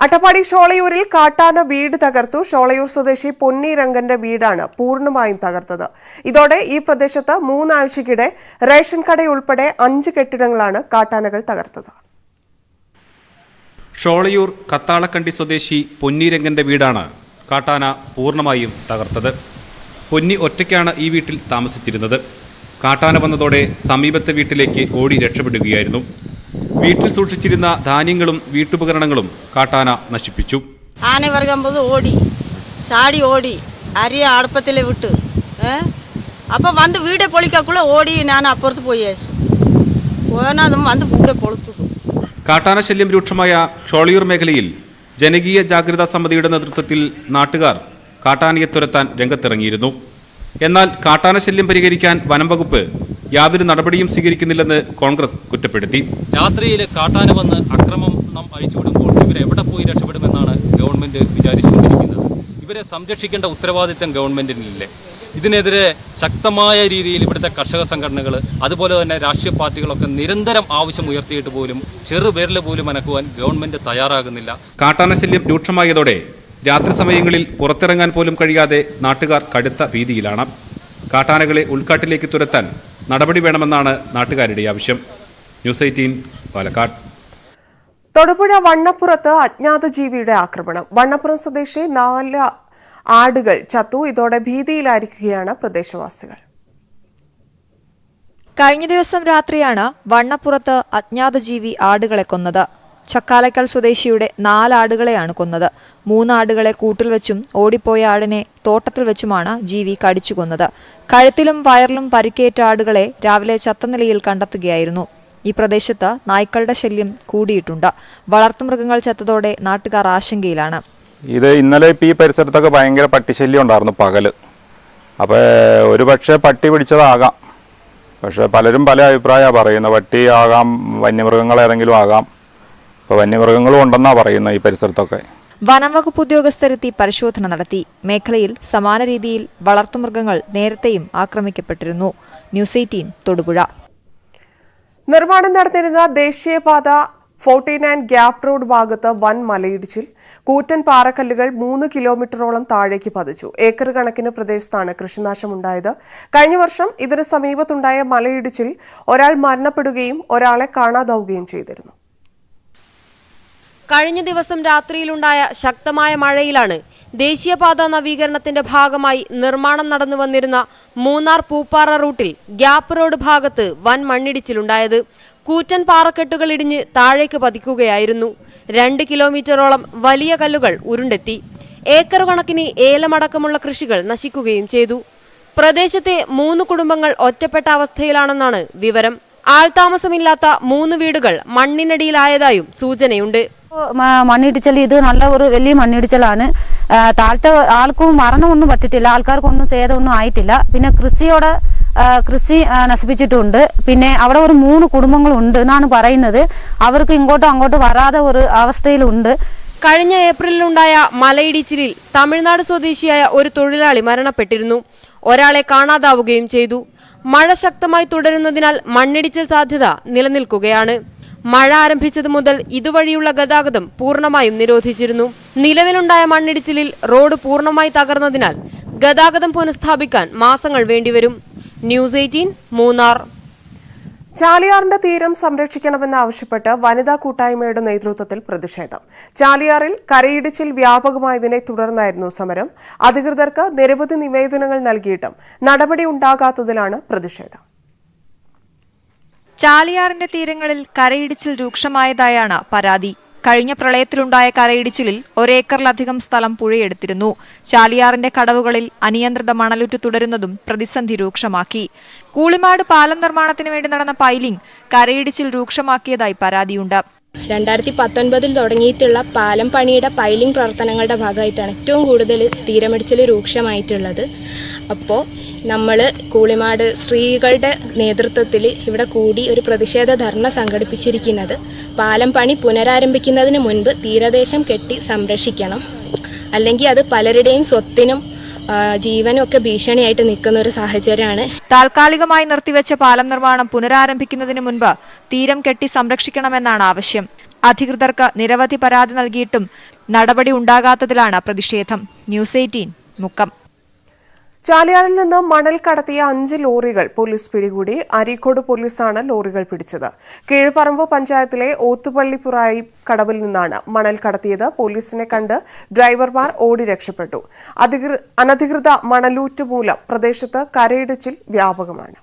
അട്ടപ്പാടി ഷോളയൂരിൽ കാട്ടാന വീട് തകർത്തു. ഷോളയൂർ സ്വദേശി പൊന്നി രംഗന്റെ വീടാണ് പൂർണ്ണമായും തകർത്തത്. ഇതോടെ ഈ പ്രദേശത്ത് 3 ആഴ്ചയ്ക്കിടെ റേഷൻ കടയുൾപ്പെടെ 5 കെട്ടിടങ്ങളാണ് കാട്ടാനകൾ തകർത്തത്. ഷോളയൂർ കത്താളക്കണ്ടി സ്വദേശി പൊന്നി രംഗന്റെ വീടാണ് കാട്ടാന പൂർണ്ണമായും തകർത്തത്. പൊന്നി ഒറ്റയ്ക്കാണ് ഈ വീട്ടിൽ താമസിച്ചിരുന്നത്. കാട്ടാന വന്നതോടെ സമീപത്തെ വീട്ടിലേക്ക് ഓടി രക്ഷപ്പെടുകയായിരുന്നു. വീട്ടിൽ സൂക്ഷിച്ചിരുന്ന ധാന്യങ്ങളും വീട്ടുപകരണങ്ങളും കാട്ടാന നശിപ്പിച്ചു. ആന വർഗമ്പോൾ ഓടി ചാടി ഓടി അരിയ അടുപ്പത്തിൽ വിട്ട് അപ്പോൾ വന്ന് വീടെ പൊളിക്കുള്ള ഓടി ഞാൻ അപ്പുറത്ത് പോയതും വന്ന് വീടെ പൊളുത്തത്. കാട്ടാന ശല്യം രൂക്ഷമായ ഷോളയൂർ മേഖലയിൽ ജനകീയ ജാഗ്രതാ സമിതിയുടെ നേതൃത്വത്തിൽ നാട്ടുകാർ കാട്ടാനയെ തുരത്താൻ രംഗത്തിറങ്ങിയിരുന്നു. എന്നാൽ കാട്ടാന ശല്യം പരിഹരിക്കാൻ വനം വകുപ്പ് യാതൊരു നടപടിയും സ്വീകരിക്കുന്നില്ലെന്ന് കോൺഗ്രസ് കുറ്റപ്പെടുത്തി. രാത്രിയിൽ കാട്ടാന വന്ന് അക്രമം നാം അഴിച്ചുവിടുമ്പോൾ ഇവരെവിടെ പോയി രക്ഷപ്പെടുമെന്നാണ് ഗവൺമെന്റ് വിചാരിച്ചുകൊണ്ടിരിക്കുന്നത്. ഇവരെ സംരക്ഷിക്കേണ്ട ഉത്തരവാദിത്തം ഗവൺമെന്റിനില്ലേ? ഇതിനെതിരെ ശക്തമായ രീതിയിൽ ഇവിടുത്തെ കർഷക സംഘടനകൾ അതുപോലെ തന്നെ രാഷ്ട്രീയ പാർട്ടികളൊക്കെ നിരന്തരം ആവശ്യം ഉയർത്തിയിട്ട് പോലും ചെറുപേരിൽ പോലും അനക്കുവാൻ ഗവൺമെന്റ് തയ്യാറാകുന്നില്ല. കാട്ടാന ശല്യം രൂക്ഷമായതോടെ രാത്രി സമയങ്ങളിൽ പുറത്തിറങ്ങാൻ പോലും കഴിയാതെ നാട്ടുകാർ കടുത്ത ഭീതിയിലാണ്. കാട്ടാനകളെ ഉൾക്കാട്ടിലേക്ക് തുരത്താൻ നടപടി വേണമെന്നാണ് നാട്ടുകാരുടെ ആവശ്യം. ന്യൂസ് 18 പാലക്കാട്. തൊടുപുഴ വണ്ണപ്പുറത്ത് അജ്ഞാത ജീവിയുടെ ആക്രമണം. വണ്ണപ്പുറം സ്വദേശി 4 ആടുകൾ ചത്തു. ഇതോടെ ഭീതിയിലായിരിക്കുകയാണ് പ്രദേശവാസികൾ. കഴിഞ്ഞ ദിവസം രാത്രിയാണ് വണ്ണപ്പുറത്ത് അജ്ഞാത ജീവി ആടുകളെ കൊന്നത്. ചക്കാലക്കൽ സ്വദേശിയുടെ 4 ആടുകളെയാണ് കൊന്നത്. 3 ആടുകളെ കൂട്ടിൽ വെച്ചും ഓടിപ്പോയ ആടിനെ തോട്ടത്തിൽ വെച്ചുമാണ് ജീവി കടിച്ചു കൊന്നത്. കഴുത്തിലും വയറിലും പരിക്കേറ്റ ആടുകളെ രാവിലെ ചത്ത നിലയിൽ കണ്ടെത്തുകയായിരുന്നു. ഈ പ്രദേശത്ത് നായ്ക്കളുടെ ശല്യം കൂടിയിട്ടുണ്ട്. വളർത്തുമൃഗങ്ങൾ ചത്തതോടെ നാട്ടുകാർ ആശങ്കയിലാണ്. ഇത് ഇന്നലെ ഈ പരിസരത്തൊക്കെ ഭയങ്കര പട്ടിശല്യം ഉണ്ടായിരുന്നു പകല്. അപ്പോൾ ഒരുപക്ഷെ പട്ടി പിടിച്ചതാകാം. പക്ഷെ പലരും പല അഭിപ്രായമാണ് പറയുന്നത്. പട്ടി ആകാം, വന്യമൃഗങ്ങൾ ഏതെങ്കിലും ആകാം. ഇപ്പോൾ വന്യമൃഗങ്ങളും ഉണ്ടെന്നാണ് പറയുന്നത് ഈ പരിസരത്തൊക്കെ. വനംവകുപ്പ് ഉദ്യോഗസ്ഥരെത്തി പരിശോധന നടത്തി. മേഖലയിൽ സമാന രീതിയിൽ വളർത്തുമൃഗങ്ങൾ നേരത്തെയും ആക്രമിക്കപ്പെട്ടിരുന്നു. ന്യൂസ് 18 തൊടുപുഴ. നിർമ്മാണം നടന്നിരുന്ന ദേശീയപാത 49 ഗ്യാപ് റോഡ് ഭാഗത്ത് വൻ മലയിടിച്ചിൽ. കൂറ്റൻ പാറക്കല്ലുകൾ 3 കിലോമീറ്ററോളം താഴേക്ക് പതിച്ചു. ഏക്കർ കണക്കിന് പ്രദേശത്താണ് കൃഷിനാശമുണ്ടായത്. കഴിഞ്ഞ വർഷം ഇതിന് സമീപത്തുണ്ടായ മലയിടിച്ചിൽ ഒരാൾ മരണപ്പെടുകയും ഒരാളെ കാണാതാവുകയും ചെയ്തിരുന്നു. കഴിഞ്ഞ ദിവസം രാത്രിയിലുണ്ടായ ശക്തമായ മഴയിലാണ് ദേശീയപാത നവീകരണത്തിന്റെ ഭാഗമായി നിർമ്മാണം നടന്നു വന്നിരുന്ന മൂന്നാർ പൂപ്പാറ റൂട്ടിൽ ഗ്യാപ് റോഡ് ഭാഗത്ത് വൻ മണ്ണിടിച്ചിലുണ്ടായത്. കൂറ്റൻ പാറക്കെട്ടുകൾ ഇടിഞ്ഞ് താഴേക്ക് പതിക്കുകയായിരുന്നു. 2 കിലോമീറ്ററോളം വലിയ കല്ലുകൾ ഉരുണ്ടെത്തി. ഏക്കർ കണക്കിന് ഏലമടക്കമുള്ള കൃഷികൾ നശിക്കുകയും ചെയ്തു. പ്രദേശത്തെ 3 കുടുംബങ്ങൾ ഒറ്റപ്പെട്ട അവസ്ഥയിലാണെന്നാണ് വിവരം. ആൾതാമസമില്ലാത്ത 3 വീടുകൾ മണ്ണിനടിയിലായതായും സൂചനയുണ്ട്. മണ്ണിടിച്ചൽ ഇത് നല്ല ഒരു വലിയ മണ്ണിടിച്ചലാണ്. താഴത്തെ ആൾക്കും മരണമൊന്നും പറ്റിയിട്ടില്ല, ആൾക്കാർക്കൊന്നും ഛേദമൊന്നും ആയിട്ടില്ല. പിന്നെ കൃഷി നശിപ്പിച്ചിട്ടുണ്ട്. പിന്നെ അവിടെ ഒരു 3 കുടുംബങ്ങളുണ്ട് എന്നാണ് പറയുന്നത്. അവർക്ക് ഇങ്ങോട്ടും അങ്ങോട്ട് വരാതെ ഒരു അവസ്ഥയിലുണ്ട്. കഴിഞ്ഞ ഏപ്രിലിലുണ്ടായ മലയിടിച്ചിലിൽ തമിഴ്നാട് സ്വദേശിയായ ഒരു തൊഴിലാളി മരണപ്പെട്ടിരുന്നു. ഒരാളെ കാണാതാവുകയും ചെയ്തു. മഴ ശക്തമായി തുടരുന്നതിനാൽ മണ്ണിടിച്ചിൽ സാധ്യത നിലനിൽക്കുകയാണ്. മഴ ആരംഭിച്ചതു മുതൽ ഇതുവഴിയുള്ള ഗതാഗതം പൂർണ്ണമായും നിരോധിച്ചിരുന്നു. നിലവിലുണ്ടായ മണ്ണിടിച്ചിലിൽ റോഡ് പൂർണ്ണമായി തകർന്നതിനാൽ ഗതാഗതം പുനഃസ്ഥാപിക്കാൻ മാസങ്ങൾ വേണ്ടിവരും. ന്യൂസ് 18 മൂന്നാർ. ചാലിയാറിന്റെ തീരം സംരക്ഷിക്കണമെന്നാവശ്യപ്പെട്ട് വനിതാ കൂട്ടായ്മയുടെ നേതൃത്വത്തിൽ പ്രതിഷേധം. ചാലിയാറിൽ കരയിടിച്ചിൽ വ്യാപകമായതിനെ തുടർന്നായിരുന്നു സമരം. അധികൃതർക്ക് നിരവധി നിവേദനങ്ങൾ നൽകിയിട്ടും നടപടി ഉണ്ടാകാത്തതിലാണ് പ്രതിഷേധം. ചാലിയാറിന്റെ തീരങ്ങളിൽ കരയിടിച്ചിൽ രൂക്ഷമായതായാണ് പരാതി. കഴിഞ്ഞ പ്രളയത്തിലുണ്ടായ കരയിടിച്ചിലിൽ 1 ഏക്കറിലധികം സ്ഥലം പുഴയെടുത്തിരുന്നു. ചാലിയാറിന്റെ കടവുകളിൽ അനിയന്ത്രിത മണലുറ്റ് തുടരുന്നതും പ്രതിസന്ധി രൂക്ഷമാക്കി. കൂളിമാട് പാലം നിർമ്മാണത്തിന് വേണ്ടി നടന്ന പൈലിംഗ് കരയിടിച്ചിൽ രൂക്ഷമാക്കിയതായി പരാതിയുണ്ട്. 2019 തുടങ്ങിയിട്ടുള്ള പാലം പണിയുടെ പൈലിംഗ് പ്രവർത്തനങ്ങളുടെ ഭാഗമായിട്ടാണ് ഏറ്റവും കൂടുതൽ തീരമിടിച്ചിൽ രൂക്ഷമായിട്ടുള്ളത്. അപ്പോൾ നമ്മൾ കൂളിമാട് സ്ത്രീകളുടെ നേതൃത്വത്തിൽ ഇവിടെ കൂടി ഒരു പ്രതിഷേധ ധർണ സംഘടിപ്പിച്ചിരിക്കുന്നത് പാലം പണി പുനരാരംഭിക്കുന്നതിന് മുൻപ് തീരദേശം കെട്ടി സംരക്ഷിക്കണം, അല്ലെങ്കിൽ അത് പലരുടെയും സ്വത്തിനും ജീവനും ഒക്കെ ഭീഷണിയായിട്ട് നിൽക്കുന്ന ഒരു സാഹചര്യമാണ്. താൽക്കാലികമായി നിർത്തിവെച്ച പാലം നിർമ്മാണം പുനരാരംഭിക്കുന്നതിന് മുൻപ് തീരം കെട്ടി സംരക്ഷിക്കണമെന്നാണ് ആവശ്യം. അധികൃതർക്ക് നിരവധി പരാതി നൽകിയിട്ടും നടപടി ഉണ്ടാകാത്തതിലാണ് പ്രതിഷേധം. ന്യൂസ് 18 മുക്കം. ചാലിയാറിൽ നിന്ന് മണൽ കടത്തിയ 5 ലോറികൾ പോലീസ് പിടികൂടി. അരീക്കോട് പോലീസാണ് ലോറികൾ പിടിച്ചത്. കീഴ്പറമ്പ് പഞ്ചായത്തിലെ ഓത്തുപള്ളിപ്പുറായി കടവിൽ നിന്നാണ് മണൽ കടത്തിയത്. പോലീസിനെ കണ്ട് ഡ്രൈവർമാർ ഓടി രക്ഷപ്പെട്ടു. അനധികൃത മണലൂറ്റ് മൂലം പ്രദേശത്ത് കരയിടിച്ചിൽ വ്യാപകമാണ്.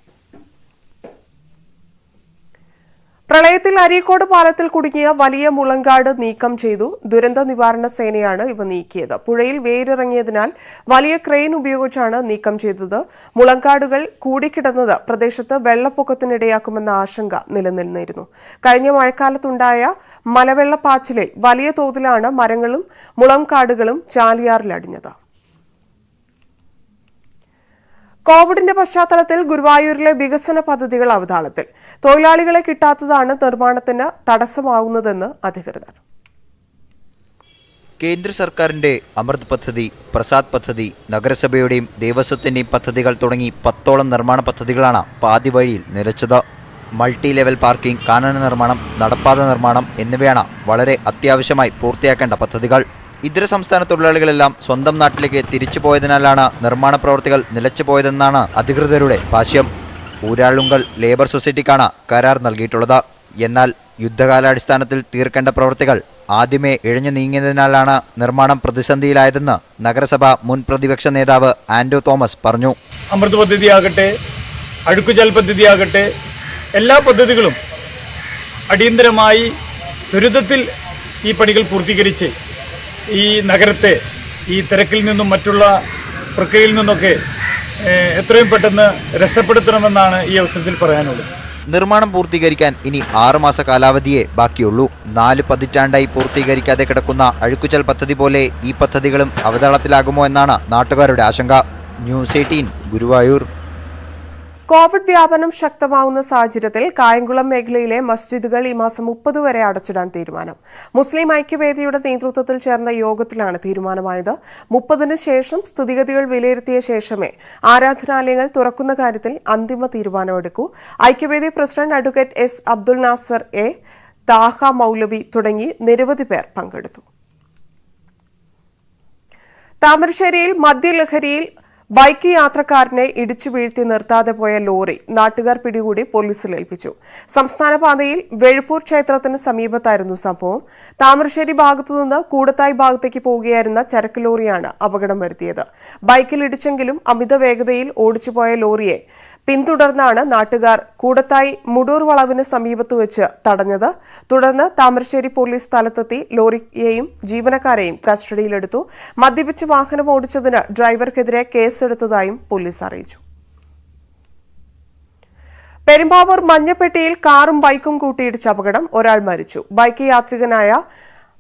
പ്രളയത്തിൽ അരീക്കോട് പാലത്തിൽ കുടുങ്ങിയ വലിയ മുളങ്കാട് നീക്കം ചെയ്തു. ദുരന്ത നിവാരണ സേനയാണ് ഇവ നീക്കിയത്. പുഴയിൽ വേരിറങ്ങിയതിനാൽ വലിയ ക്രെയിൻ ഉപയോഗിച്ചാണ് നീക്കം ചെയ്തത്. മുളങ്കാടുകൾ കൂടിക്കിടന്നത് പ്രദേശത്ത് വെള്ളപ്പൊക്കത്തിനിടയാക്കുമെന്ന ആശങ്ക നിലനിന്നിരുന്നു. കഴിഞ്ഞ മഴക്കാലത്തുണ്ടായ മലവെള്ളപ്പാച്ചിലിൽ വലിയ തോതിലാണ് മരങ്ങളും മുളങ്കാടുകളും ചാലിയാറിലടിഞ്ഞത്. കോവിഡിന്റെ പശ്ചാത്തലത്തിൽ ഗുരുവായൂരിലെ വികസന പദ്ധതികൾ അവതാളത്തിൽ. തൊഴിലാളികളെ കിട്ടാത്തതാണ് നിർമ്മാണത്തിന് തടസ്സമാവുന്നതെന്ന് അധികൃതർ. കേന്ദ്ര സർക്കാരിന്റെ അമൃത് പദ്ധതി, പ്രസാദ് പദ്ധതി, നഗരസഭയുടെയും ദേവസ്വത്തിന്റെയും പദ്ധതികൾ തുടങ്ങി 10ഓളം നിർമ്മാണ പദ്ധതികളാണ് പാതി വഴിയിൽ നിലച്ചത്. മൾട്ടി ലെവൽ പാർക്കിംഗ്, കാനന നിർമ്മാണം, നടപ്പാത നിർമ്മാണം എന്നിവയാണ് വളരെ അത്യാവശ്യമായി പൂർത്തിയാക്കേണ്ട പദ്ധതികൾ. ഇതര സംസ്ഥാന തൊഴിലാളികളെല്ലാം സ്വന്തം നാട്ടിലേക്ക് തിരിച്ചുപോയതിനാലാണ് നിർമ്മാണ പ്രവൃത്തികൾ നിലച്ചുപോയതെന്നാണ് അധികൃതരുടെ ഭാഷ്യം. ഊരാളുങ്കൽ ലേബർ സൊസൈറ്റിക്കാണ് കരാർ നൽകിയിട്ടുള്ളത്. എന്നാൽ യുദ്ധകാലാടിസ്ഥാനത്തിൽ തീർക്കേണ്ട പ്രവൃത്തികൾ ആദ്യമേ ഇഴഞ്ഞു നീങ്ങിയതിനാലാണ് നിർമ്മാണം പ്രതിസന്ധിയിലായതെന്ന് നഗരസഭ മുൻ പ്രതിപക്ഷ നേതാവ് ആൻഡോ തോമസ് പറഞ്ഞു. അമൃത് പദ്ധതിയാകട്ടെ, അഴുക്കുചാൽ പദ്ധതിയാകട്ടെ, എല്ലാ പദ്ധതികളും അടിയന്തരമായി ത്വരിതത്തിൽ ഈ പണികൾ പൂർത്തീകരിച്ച് ഈ നഗരത്തെ ഈ തിരക്കിൽ നിന്നും മറ്റുള്ള പ്രക്രിയയിൽ നിന്നൊക്കെ എത്രയും പെട്ടെന്ന് രക്ഷപ്പെടുത്തണമെന്നാണ് ഈ അവസരത്തിൽ പറയാനുള്ളത്. നിർമ്മാണം പൂർത്തീകരിക്കാൻ ഇനി 6 മാസ കാലാവധിയേ ബാക്കിയുള്ളൂ. 4 പതിറ്റാണ്ടായി പൂർത്തീകരിക്കാതെ കിടക്കുന്ന അഴുക്കുചൽ പദ്ധതി പോലെ ഈ പദ്ധതികളും അവതാളത്തിലാകുമോ എന്നാണ് നാട്ടുകാരുടെ ആശങ്ക. ന്യൂസ് 18 ഗുരുവായൂർ. കോവിഡ് വ്യാപനം ശക്തമാവുന്ന സാഹചര്യത്തിൽ കായംകുളം മേഖലയിലെ മസ്ജിദുകൾ ഈ മാസം 30 വരെ അടച്ചിടാൻ തീരുമാനം. മുസ്ലിം ഐക്യവേദിയുടെ നേതൃത്വത്തിൽ ചേർന്ന യോഗത്തിലാണ് തീരുമാനമായത്. 30-ന് ശേഷം സ്ഥിതിഗതികൾ വിലയിരുത്തിയ ശേഷമേ ആരാധനാലയങ്ങൾ തുറക്കുന്ന കാര്യത്തിൽ അന്തിമ തീരുമാനമെടുക്കൂ. ഐക്യവേദി president advocate S Abdul Nasser A, Thaha Maulavi തുടങ്ങി നിരവധി പേർ പങ്കെടുത്തു. താമരശ്ശേരിയിൽ മദ്യലഹരിയിൽ ബൈക്ക് യാത്രക്കാരനെ ഇടിച്ചു വീഴ്ത്തി നിർത്താതെ പോയ ലോറി നാട്ടുകാർ പിടികൂടി പോലീസിൽ ഏൽപ്പിച്ചു. സംസ്ഥാന പാതയിൽ വെഴുപ്പൂർ ക്ഷേത്രത്തിന് സമീപത്തായിരുന്നു സംഭവം. താമരശ്ശേരി ഭാഗത്തുനിന്ന് കൂടത്തായി ഭാഗത്തേക്ക് പോവുകയായിരുന്ന ചരക്ക് ലോറിയാണ് അപകടം വരുത്തിയത്. ബൈക്കിൽ ഇടിച്ചെങ്കിലും അമിത വേഗതയിൽ ഓടിച്ചുപോയ ലോറിയെ പിന്തുടർന്നാണ് നാട്ടുകാർ കൂടത്തായി മുടൂർ വളവിന് സമീപത്ത് വെച്ച് തടഞ്ഞത്. തുടർന്ന് താമരശ്ശേരി പോലീസ് സ്ഥലത്തെത്തി ലോറിയെയും ജീവനക്കാരെയും കസ്റ്റഡിയിലെടുത്തു. മദ്യപിച്ച് വാഹനം ഓടിച്ചതിന് ഡ്രൈവർക്കെതിരെ കേസെടുത്തതായും പോലീസ് അറിയിച്ചു. പെരുമ്പാവൂർ മഞ്ഞപ്പെട്ടിയിൽ കാറും ബൈക്കും കൂട്ടിയിടിച്ച അപകടം, ഒരാൾ മരിച്ചു. ബൈക്ക് യാത്രികനായ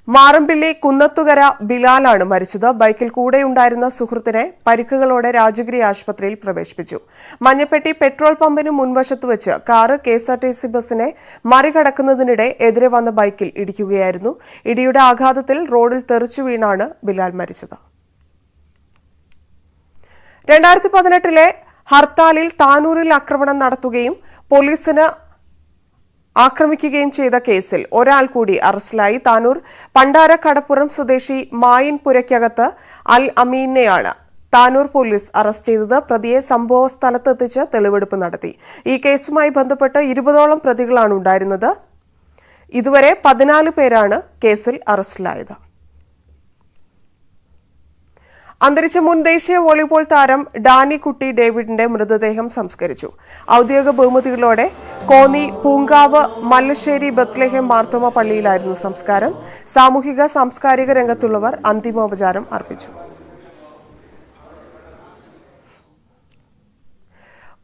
മാറമ്പിള്ളി കുന്നത്തുകര ബിലാലാണ് മരിച്ചത്. ബൈക്കിൽ കൂടെയുണ്ടായിരുന്ന സുഹൃത്തിനെ പരിക്കുകളോടെ രാജഗിരി ആശുപത്രിയിൽ പ്രവേശിപ്പിച്ചു. മഞ്ഞപ്പെട്ടി പെട്രോൾ പമ്പിന് മുൻവശത്ത് വെച്ച് കാറ് KSRTC ബസിനെ മറികടക്കുന്നതിനിടെ എതിരെ വന്ന ബൈക്കിൽ ഇടിക്കുകയായിരുന്നു. ഇടിയുടെ ആഘാതത്തിൽ റോഡിൽ തെറിച്ചു വീണാണ് ബിലാൽ മരിച്ചത്. 2018-ലെ ഹർത്താലിൽ താനൂരിൽ ആക്രമണം നടത്തുകയും പോലീസിന് ആക്രമിക്കുകയും ചെയ്ത കേസിൽ ഒരാൾ കൂടി അറസ്റ്റിലായി. താനൂർ പണ്ടാര കടപ്പുറം സ്വദേശി മായിൻ പുരയ്ക്കകത്ത് അൽ അമീനെയാണ് താനൂർ പോലീസ് അറസ്റ്റ് ചെയ്തത്. പ്രതിയെ സംഭവ സ്ഥലത്തെത്തിച്ച് തെളിവെടുപ്പ് നടത്തി. ഈ കേസുമായി ബന്ധപ്പെട്ട് 20ഓളം പ്രതികളാണ് ഉണ്ടായിരുന്നത്. ഇതുവരെ 14 പേരാണ് കേസിൽ അറസ്റ്റിലായത്. അന്തരിച്ച മുൻ ദേശീയ വോളിബോൾ താരം ഡാനി കുട്ടി ഡേവിഡിന്റെ മൃതദേഹം സംസ്കരിച്ചു. ഔദ്യോഗിക ബഹുമതികളോടെ കോന്നി പൂങ്കാവ് മല്ലശ്ശേരി ബത്ലഹേം മാർത്തോമ പള്ളിയിലായിരുന്നു സംസ്കാരം. സാമൂഹിക സാംസ്കാരിക രംഗത്തുള്ളവർ അന്തിമോപചാരം അർപ്പിച്ചു.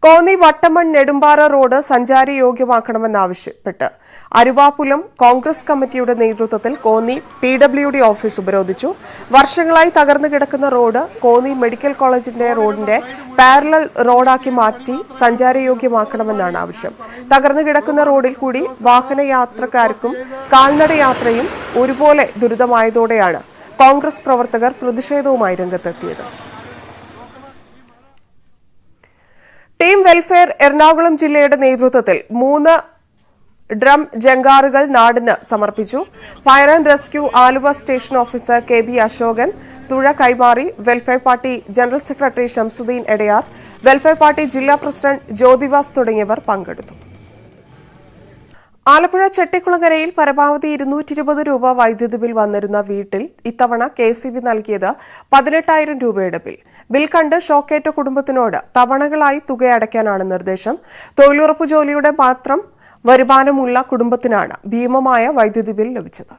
കോന്നി വട്ടമൺ നെടുമ്പാറ റോഡ് സഞ്ചാരി യോഗ്യമാക്കണമെന്നാവശ്യപ്പെട്ട് അരുവാപുലം കോൺഗ്രസ് കമ്മിറ്റിയുടെ നേതൃത്വത്തിൽ കോന്നി PWD ഓഫീസ് ഉപരോധിച്ചു. വർഷങ്ങളായി തകർന്നു കിടക്കുന്ന റോഡ് കോന്നി മെഡിക്കൽ കോളേജിന്റെ റോഡിന്റെ പാരലൽ റോഡാക്കി മാറ്റി സഞ്ചാരയോഗ്യമാക്കണമെന്നാണ് ആവശ്യം. തകർന്നു കിടക്കുന്ന റോഡിൽ കൂടി വാഹനയാത്രക്കാർക്കും കാൽനടയാത്രയും ഒരുപോലെ ദുരിതമായതോടെയാണ് കോൺഗ്രസ് പ്രവർത്തകർ പ്രതിഷേധവുമായി രംഗത്തെത്തിയത്. ടീം വെൽഫെയർ എറണാകുളം ജില്ലയുടെ നേതൃത്വത്തിൽ 3 ഡ്രം ജങ്കാറുകൾ നാടിന് സമർപ്പിച്ചു. Fire and rescue Aluva station officer KB Ashokan തുഴ കൈമാറി. Welfare party general secretary Shamsuddin Edayar, welfare party ജില്ലാ പ്രസിഡന്റ് ജ്യോതിവാസ് തുടങ്ങിയവർ പങ്കെടുത്തു. ആലപ്പുഴ ചെട്ടിക്കുളങ്ങരയിൽ പരമാവധി 220 രൂപ വൈദ്യുതി ബിൽ വന്നിരുന്ന വീട്ടിൽ ഇത്തവണ KCB നൽകിയത് 18,000 രൂപയുടെ ബിൽ. ബിൽ കണ്ട് ഷോക്കേറ്റ കുടുംബത്തിനോട് തവണകളായി തുക അടയ്ക്കാനാണ് നിർദ്ദേശം. തൊഴിലുറപ്പ് ജോലിയുടെ മാത്രം വരുമാനമുള്ള കുടുംബത്തിനാണ് ഭീമമായ വൈദ്യുതി ബിൽ ലഭിച്ചത്.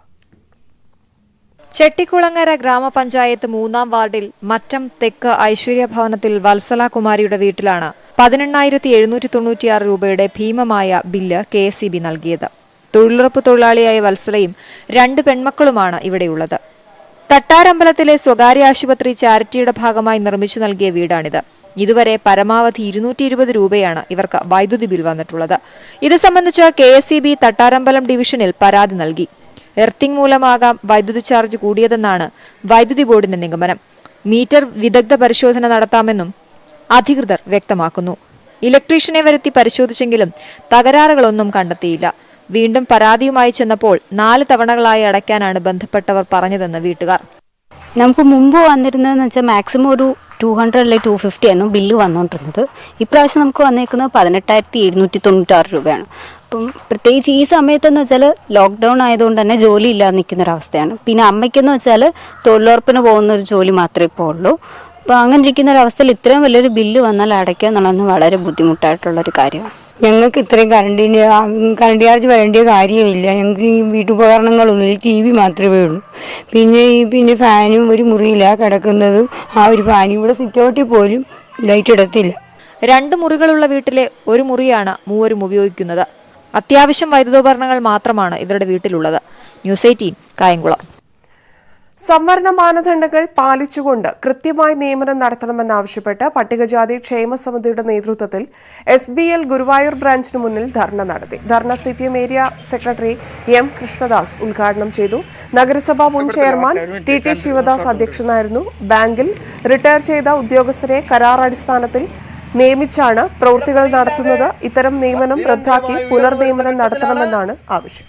ചെട്ടിക്കുളങ്ങര ഗ്രാമപഞ്ചായത്ത് 3-ാം വാർഡിൽ മറ്റം തെക്ക് ഐശ്വര്യ ഭവനത്തിൽ വത്സല കുമാരിയുടെ വീട്ടിലാണ് 18,796 രൂപയുടെ ഭീമമായ ബില്ല് KCB നൽകിയത്. തൊഴിലുറപ്പ് തൊഴിലാളിയായ വത്സലയും 2 പെൺമക്കളുമാണ് ഇവിടെയുള്ളത്. തട്ടാരമ്പലത്തിലെ സ്വകാര്യ ആശുപത്രി ചാരിറ്റിയുടെ ഭാഗമായി നിർമ്മിച്ചു നൽകിയ വീടാണിത്. ഇതുവരെ പരമാവധി 220 രൂപയാണ് ഇവർക്ക് വൈദ്യുതി ബിൽ വന്നിട്ടുള്ളത്. ഇത് സംബന്ധിച്ച് KCB തട്ടാരമ്പലം ഡിവിഷനിൽ പരാതി നൽകി. എർത്തിംഗ് മൂലമാകാം വൈദ്യുതി ചാർജ് കൂടിയതെന്നാണ് വൈദ്യുതി ബോർഡിന്റെ നിഗമനം. മീറ്റർ വിദഗ്ധ പരിശോധന നടത്താമെന്നും അധികൃതർ വ്യക്തമാക്കുന്നു. ഇലക്ട്രീഷ്യനെ വരുത്തി പരിശോധിച്ചെങ്കിലും തകരാറുകളൊന്നും കണ്ടെത്തിയില്ല. വീണ്ടും പരാതിയുമായി ചെന്നപ്പോൾ 4 തവണകളായി അടയ്ക്കാനാണ് ബന്ധപ്പെട്ടവർ പറഞ്ഞതെന്ന് വീട്ടുകാർ. നമുക്ക് മുമ്പ് വന്നിരുന്നതെന്ന് വെച്ചാൽ മാക്സിമം ഒരു 200 അല്ലെങ്കിൽ 250 ആണ് ബില്ല് വന്നുകൊണ്ടിരുന്നത്. ഇപ്രാവശ്യം നമുക്ക് വന്നേക്കുന്നത് 18,796 രൂപയാണ്. അപ്പം പ്രത്യേകിച്ച് ഈ സമയത്തെന്ന് വെച്ചാൽ ലോക്ക്ഡൗൺ ആയതുകൊണ്ട് തന്നെ ജോലി ഇല്ലാതെ നിൽക്കുന്നൊരവസ്ഥയാണ്. പിന്നെ അമ്മയ്ക്കെന്ന് വെച്ചാൽ തൊഴിലുറപ്പിന് പോകുന്ന ഒരു ജോലി മാത്രമേ ഇപ്പോൾ ഉള്ളൂ. അപ്പോൾ അങ്ങനെ ഇരിക്കുന്ന ഒരവസ്ഥയിൽ ഇത്രയും വലിയൊരു ബില്ല് വന്നാൽ അടയ്ക്കുക എന്നുള്ളത് വളരെ ബുദ്ധിമുട്ടായിട്ടുള്ളൊരു കാര്യമാണ്. ഞങ്ങൾക്ക് ഇത്രയും കറണ്ട് ചാർജ് വരേണ്ട കാര്യമില്ല. ഞങ്ങൾക്ക് ഈ വീട്ടുപകരണങ്ങളൊന്നും TV മാത്രമേ ഉള്ളൂ. പിന്നെ ഫാനും ഒരു മുറിയിലാണ് കിടക്കുന്നതും. ആ ഒരു ഫാനും ഇവിടെ സിറ്റൗട്ടിൽ പോലും ലൈറ്റ് ഇടത്തില്ല. 2 മുറികളുള്ള വീട്ടിലെ ഒരു മുറിയാണ് മൂവരും ഉപയോഗിക്കുന്നത്. അത്യാവശ്യം വൈദ്യുതോപകരണങ്ങൾ മാത്രമാണ് ഇവരുടെ വീട്ടിലുള്ളത്. ന്യൂസ് 18 കായംകുളം. സംവരണ മാനദണ്ഡങ്ങൾ പാലിച്ചുകൊണ്ട് കൃത്യമായി നിയമനം നടത്തണമെന്നാവശ്യപ്പെട്ട് പട്ടികജാതി ക്ഷേമ സമിതിയുടെ നേതൃത്വത്തിൽ SBL ഗുരുവായൂർ ബ്രാഞ്ചിന് മുന്നിൽ ധർണ നടത്തി. ധർണ CPM area secretary M Krishnadas ഉദ്ഘാടനം ചെയ്തു. നഗരസഭാ മുൻ ചെയർമാൻ TT ശിവദാസ് അധ്യക്ഷനായിരുന്നു. ബാങ്കിൽ റിട്ടയർ ചെയ്ത ഉദ്യോഗസ്ഥരെ കരാർ അടിസ്ഥാനത്തിൽ നിയമിച്ചാണ് പ്രവൃത്തികൾ നടത്തുന്നത്. ഇത്തരം നിയമനം റദ്ദാക്കി പുനർനിയമനം നടത്തണമെന്നാണ് ആവശ്യം.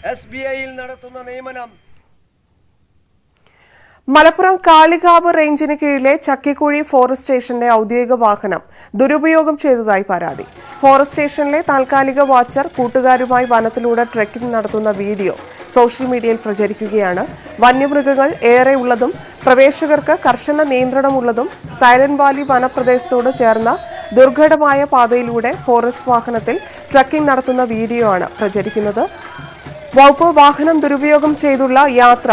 മലപ്പുറം കാളികാവ് റേഞ്ചിന് കീഴിലെ ചക്കിക്കുഴി ഫോറസ്റ്റ് സ്റ്റേഷന്റെ ഔദ്യോഗിക വാഹനം ദുരുപയോഗം ചെയ്തതായി പരാതി. ഫോറസ്റ്റ് സ്റ്റേഷനിലെ താൽക്കാലിക വാച്ചർ കൂട്ടുകാരുമായി വനത്തിലൂടെ ട്രെക്കിംഗ് നടത്തുന്ന വീഡിയോ സോഷ്യൽ മീഡിയയിൽ പ്രചരിക്കുകയാണ്. വന്യമൃഗങ്ങൾ ഏറെ ഉള്ളതും പ്രവേശകർക്ക് കർശന നിയന്ത്രണമുള്ളതും സൈലന്റ് വാലി വനപ്രദേശത്തോട് ചേർന്ന ദുർഘടമായ പാതയിലൂടെ ഫോറസ്റ്റ് വാഹനത്തിൽ ട്രെക്കിംഗ് നടത്തുന്ന വീഡിയോ ആണ് പ്രചരിക്കുന്നത്. വകുപ്പ് വാഹനം ദുരുപയോഗം ചെയ്തുള്ള യാത്ര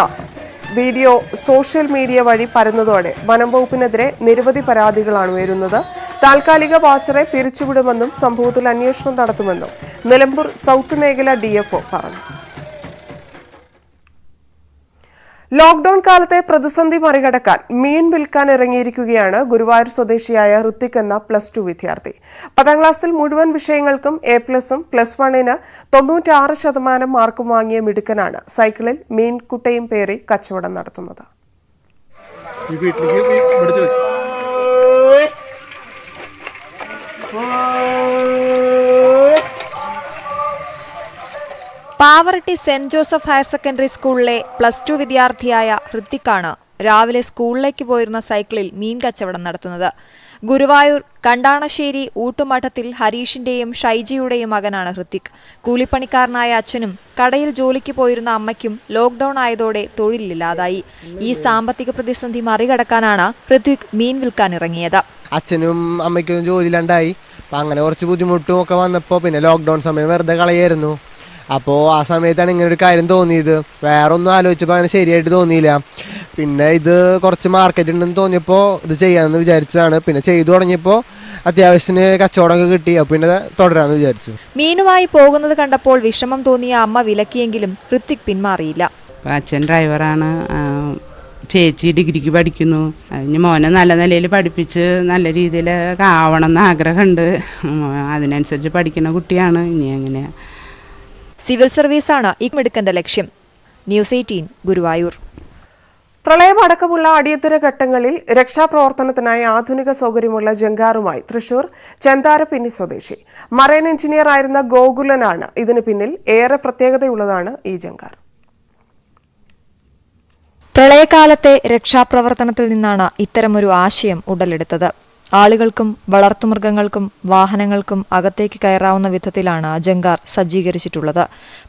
വീഡിയോ സോഷ്യൽ മീഡിയ വഴി പരന്നതോടെ വനം വകുപ്പിനെതിരെ നിരവധി പരാതികളാണ് ഉയരുന്നത്. താൽക്കാലിക വാച്ചറെ പിരിച്ചുവിടുമെന്നും സംഭവത്തിൽ അന്വേഷണം നടത്തുമെന്നും നിലമ്പൂർ സൗത്ത് മേഖല DFO പറഞ്ഞു. ലോക്ഡൌൺ കാലത്തെ പ്രതിസന്ധി മറികടക്കാൻ മീൻ വിൽക്കാൻ ഇറങ്ങിയിരിക്കുകയാണ് ഗുരുവായൂർ സ്വദേശിയായ ഋത്തിക് എന്ന +2 വിദ്യാർത്ഥി. 10ാം ക്ലാസ്സിൽ മുഴുവൻ വിഷയങ്ങൾക്കും A+ഉം +1ന് 96% മാർക്കും വാങ്ങിയ മിടുക്കനാണ് സൈക്കിളിൽ മീൻ കുട്ടയും പേറി കച്ചവടം നടത്തുന്നത്. Pavaratty saint Joseph higher secondary സ്കൂളിലെ +2 വിദ്യാർത്ഥിയായ ഹൃത്തിക്കാണ് രാവിലെ സ്കൂളിലേക്ക് പോയിരുന്ന സൈക്കിളിൽ മീൻ കച്ചവടം നടത്തുന്നത്. ഗുരുവായൂർ കണ്ടാണശ്ശേരി ഊട്ടുമഠത്തിൽ ഹരീഷിന്റെയും ഷൈജിയുടെയും മകനാണ് ഹൃത്തിക്. കൂലിപ്പണിക്കാരനായ അച്ഛനും കടയിൽ ജോലിക്ക് പോയിരുന്ന അമ്മയ്ക്കും ലോക്ഡൌൺ ആയതോടെ തൊഴിലില്ലാതായി. ഈ സാമ്പത്തിക പ്രതിസന്ധി മറികടക്കാനാണ് ഹൃത്തിക് മീൻ വിൽക്കാൻ ഇറങ്ങിയത്. അച്ഛനും അമ്മയ്ക്കും ജോലിയിലുണ്ടായി. അപ്പം അങ്ങനെ കുറച്ച് ബുദ്ധിമുട്ടും ഒക്കെ വന്നപ്പോൾ പിന്നെ ലോക്ക്ഡൗൺ സമയം വെറുതെ കളയായിരുന്നു. അപ്പോൾ ആ സമയത്താണ് ഇങ്ങനെ ഒരു കാര്യം തോന്നിയത്. വേറെ ഒന്നും ആലോചിച്ചപ്പോൾ അങ്ങനെ ശരിയായിട്ട് തോന്നിയില്ല. പിന്നെ ഇത് കുറച്ച് മാർക്കറ്റ് ഉണ്ടെന്ന് തോന്നിയപ്പോൾ ഇത് ചെയ്യാമെന്ന് വിചാരിച്ചതാണ്. പിന്നെ ചെയ്തു തുടങ്ങിയപ്പോൾ അത്യാവശ്യത്തിന് കച്ചവടമൊക്കെ കിട്ടി. അപ്പോൾ പിന്നെ തുടരാമെന്ന് വിചാരിച്ചു. മീനുമായി പോകുന്നത് കണ്ടപ്പോൾ വിഷമം തോന്നിയ അമ്മ വിലക്കിയെങ്കിലും ഹൃത്തിക് പിന്മാറിയില്ല. അച്ഛൻ ഡ്രൈവറാണ്, ചേച്ചി ഡിഗ്രിക്ക് പഠിക്കുന്നു. ഇനി മോനെ നല്ല നിലയിൽ പഠിപ്പിച്ച് നല്ല രീതിയിൽ ആവണം എന്ന് ആഗ്രഹമുണ്ട്. അതിനനുസരിച്ച് പഠിക്കുന്ന കുട്ടിയാണ്. ഇനി അങ്ങനെ സിവിൽ സർവീസാണ് ഈ മിടുക്കന്റെ ലക്ഷ്യം. ന്യൂസ് 18 ഗുരുവായൂർ. പ്രളയമടക്കമുള്ള അടിയന്തര ഘട്ടങ്ങളിൽ രക്ഷാപ്രവർത്തനത്തിനായി ആധുനിക സൗകര്യമുള്ള ജങ്കാറുമായി തൃശൂർ ചെന്താരപ്പിന്നി സ്വദേശി മറൈൻ എഞ്ചിനീയർ ആയിരുന്ന ഗോകുലനാണ് ഇതിന് പിന്നിൽ. ഏറെ പ്രത്യേകതയുള്ളതാണ് ഈ ജങ്കാർ. പ്രളയകാലത്തെ രക്ഷാപ്രവർത്തനത്തിൽ നിന്നാണ് ഇത്തരമൊരു ആശയം ഉടലെടുത്തത്. ആളുകൾക്കും വളർത്തുമൃഗങ്ങൾക്കും വാഹനങ്ങൾക്കും അകത്തേക്ക് കയറാവുന്ന വിധത്തിലാണ് ജങ്കാർ സജ്ജീകരിച്ചിട്ടുള്ളത്.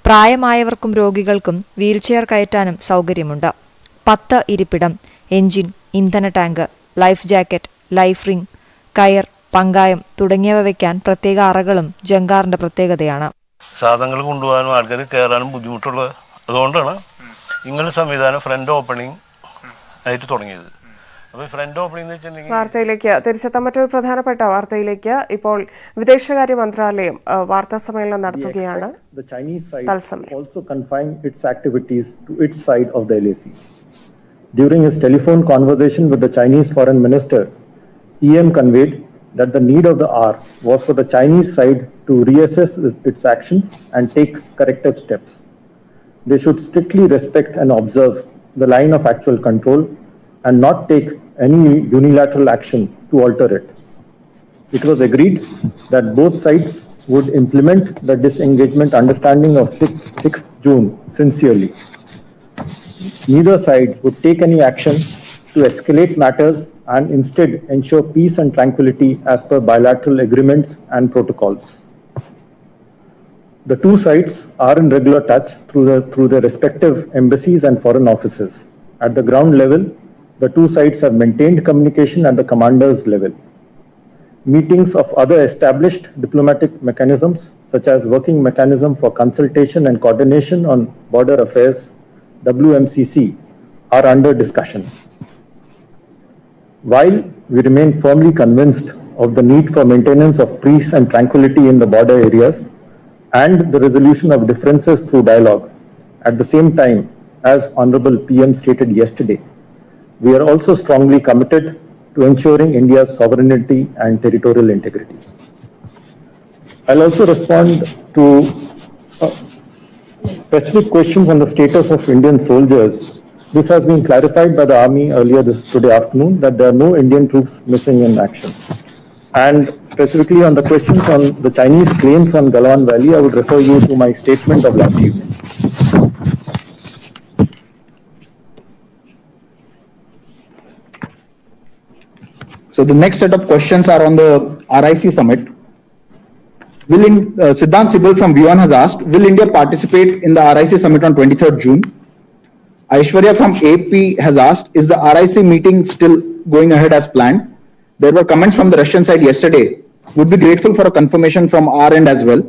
പ്രായമായവർക്കും രോഗികൾക്കും വീൽചെയർ കയറ്റാനും സൗകര്യമുണ്ട്. 10 ഇരിപ്പിടം, എഞ്ചിൻ, ഇന്ധന tank, life jacket, life ring, കയർ, പങ്കായം തുടങ്ങിയവ വയ്ക്കാൻ പ്രത്യേക അറകളും ജങ്കാറിന്റെ പ്രത്യേകതയാണ്. സാധനങ്ങൾ കൊണ്ടുപോകാനും ആൾക്കാർ കയറാനും ബുദ്ധിമുട്ടുള്ളത് അതുകൊണ്ടാണ് ഇങ്ങനെ സംവിധാനം ഫ്രണ്ട് ഓപ്പണിംഗ് ആയിട്ട് തുടങ്ങിയത്. വാർത്തയിലേക്ക് തിരിച്ചെത്താൻ മറ്റൊരു പ്രധാനപ്പെട്ട വാർത്തയിലേക്ക്. ഇപ്പോൾ വിദേശകാര്യ മന്ത്രാലയം വാർത്താ സമ്മേളനം നടത്തുകയാണ്. During his telephone conversation with the Chinese foreign minister, EM conveyed that the need of the hour was for the Chinese side to reassess its actions and take corrective steps. They should strictly respect and observe the line of actual control and not take any unilateral action to alter it. It was agreed that both sides would implement the disengagement understanding of 6th June sincerely. Neither side would take any action to escalate matters and instead ensure peace and tranquility as per bilateral agreements and protocols. The two sides are in regular touch through their respective embassies and foreign offices. At the ground level, the two sides have maintained communication at the commanders level. Meetings of other established diplomatic mechanisms, such as Working Mechanism for Consultation and Coordination on Border Affairs, WMCC, are under discussion. While we remain firmly convinced of the need for maintenance of peace and tranquility in the border areas and the resolution of differences through dialogue, at the same time, as Honorable PM stated yesterday, we are also strongly committed to ensuring India's sovereignty and territorial integrity. I'll also respond to specific questions on the status of Indian soldiers. This has been clarified by the Army earlier today afternoon that there are no Indian troops missing in action. And specifically on the questions on the Chinese claims on Galwan Valley, I would refer you to my statement of last evening. So the next set of questions are on the RIC summit. Siddhant Sibal from V1 has asked, will India participate in the RIC summit on 23rd June? Aishwarya from AP has asked, is the RIC meeting still going ahead as planned? There were comments from the Russian side yesterday. Would be grateful for a confirmation from our end as well.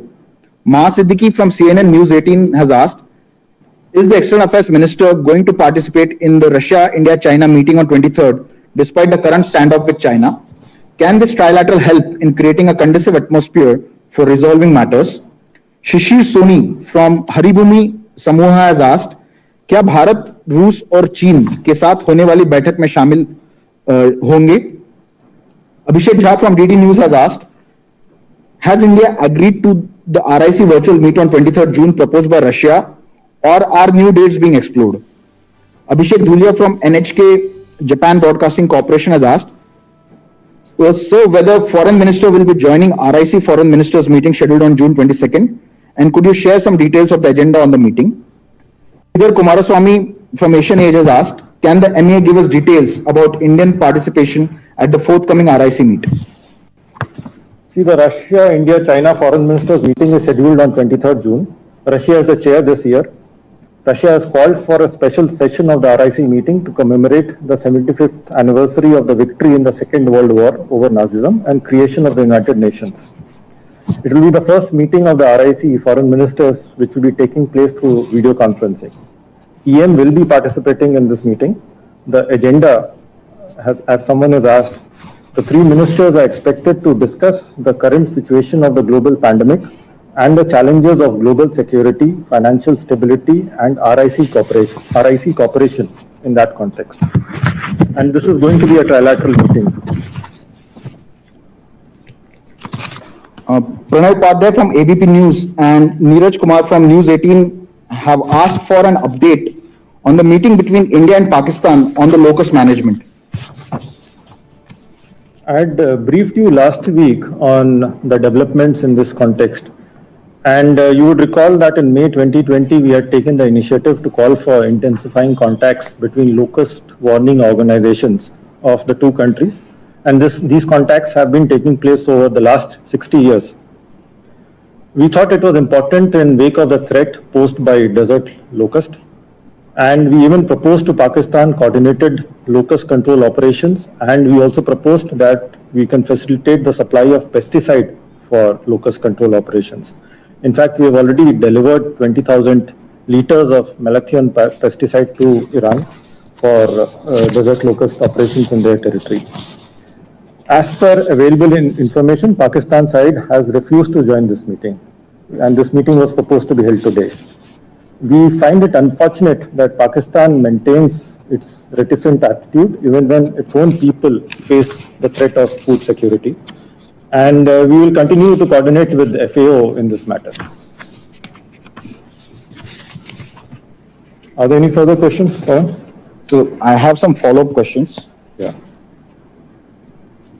Maha Siddiqui from CNN News 18 has asked, is the External Affairs Minister going to participate in the Russia-India-China meeting on 23rd? Despite the current standoff with China, can this trilateral help in creating a conducive atmosphere for resolving matters? Shishir Soni from Haribhumi Samuha has asked, क्या भारत रूस और चीन के साथ होने वाली बैठक में शामिल होंगे? Abhishek Jha from DD News has asked, has India agreed to the RIC virtual meet on 23rd June proposed by Russia, or are new dates being explored? Abhishek Dhulia from NHK Japan Broadcasting Corporation has asked, so whether Foreign Minister will be joining RIC Foreign Ministers meeting scheduled on June 22nd, and could you share some details of the agenda on the meeting? Sridhar Kumaraswamy from Asian Age has asked, can the MEA give us details about Indian participation at the forthcoming RIC meet? See, the Russia-India-China Foreign Ministers meeting is scheduled on 23rd June. Russia is the chair this year. Russia has called for a special session of the RIC meeting to commemorate the 75th anniversary of the victory in the Second World War over Nazism and creation of the United Nations. It will be the first meeting of the RIC foreign ministers which will be taking place through video conferencing. EM will be participating in this meeting. The agenda, as someone has asked, the three ministers are expected to discuss the current situation of the global pandemic and the challenges of global security, financial stability, and RIC cooperation in that context. And this is going to be a trilateral meeting. Pranay Upadhyay from ABP News and Neeraj Kumar from News 18 have asked for an update on the meeting between India and Pakistan on the locust management? I had briefed you last week on the developments in this context. And you would recall that in May 2020, we had taken the initiative to call for intensifying contacts between locust warning organizations of the two countries. And these contacts have been taking place over the last 60 years. We thought it was important in wake of the threat posed by desert locust. And we even proposed to Pakistan coordinated locust control operations. And we also proposed that we can facilitate the supply of pesticide for locust control operations. In fact, we have already delivered 20,000 liters of malathion pesticide to Iran for desert locust operations in their territory. As per available information, Pakistan side has refused to join this meeting, and this meeting was proposed to be held today. We find it unfortunate that Pakistan maintains its reticent attitude even when its own people face the threat of food security. And we will continue to coordinate with the FAO in this matter. Are there any further questions? So I have some follow-up questions. Yeah.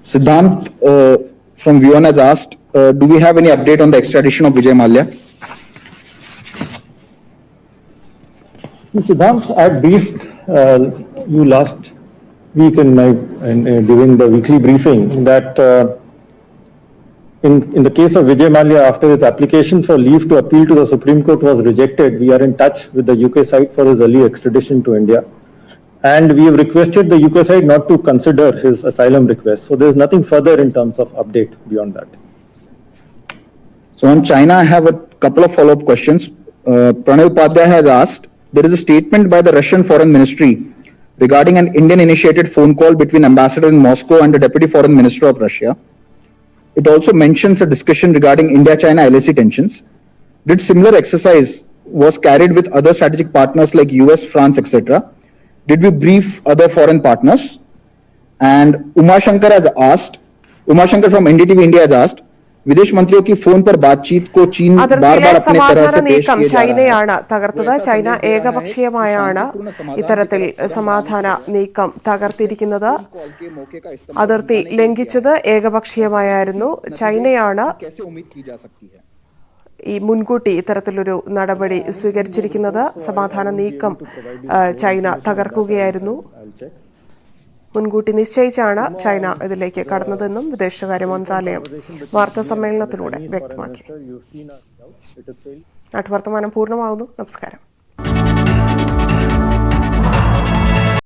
Siddhant from Vion has asked, do we have any update on the extradition of Vijay Mallya? Siddhant, I briefed you last week during the weekly briefing that in the case of Vijay Mallya, after his application for leave to appeal to the Supreme Court was rejected, we are in touch with the UK side for his early extradition to India. And we have requested the UK side not to consider his asylum request. So there is nothing further in terms of update beyond that. So on China, I have a couple of follow-up questions. Pranay Upadhyay has asked, there is a statement by the Russian Foreign Ministry regarding an Indian-initiated phone call between ambassador in Moscow and the Deputy Foreign Minister of Russia. It also mentions a discussion regarding India-China LAC tensions. Did similar exercise was carried with other strategic partners like US, France, etc.? Did we brief other foreign partners? And Uma Shankar from NDTV India has asked, विदेश मंत्रियों की phone पर बातचीत को चीन അതിർത്തിയിലെ സമാധാന നീക്കം ചൈനയാണ് തകർത്തത്. ചൈന ഏകപക്ഷീയമായാണ് ഇത്തരത്തിൽ സമാധാന നീക്കം തകർത്തിരിക്കുന്നത്. അതിർത്തി ലംഘിച്ചത് ഏകപക്ഷീയമായിരുന്നു. ചൈനയാണ് ഈ മുൻകൂട്ടി ഇത്തരത്തിലൊരു നടപടി സ്വീകരിച്ചിരിക്കുന്നത്. സമാധാന നീക്കം ചൈന തകർക്കുകയായിരുന്നു. മുൻകൂട്ടി നിശ്ചയിച്ചാണ് ചൈന ഇതിലേക്ക് കടന്നതെന്നും വിദേശകാര്യ മന്ത്രാലയം വാർത്താ സമ്മേളനത്തിലൂടെ വ്യക്തമാക്കി. നാട്ടുവർത്തമാനം പൂർണ്ണമാകുന്നു. നമസ്കാരം.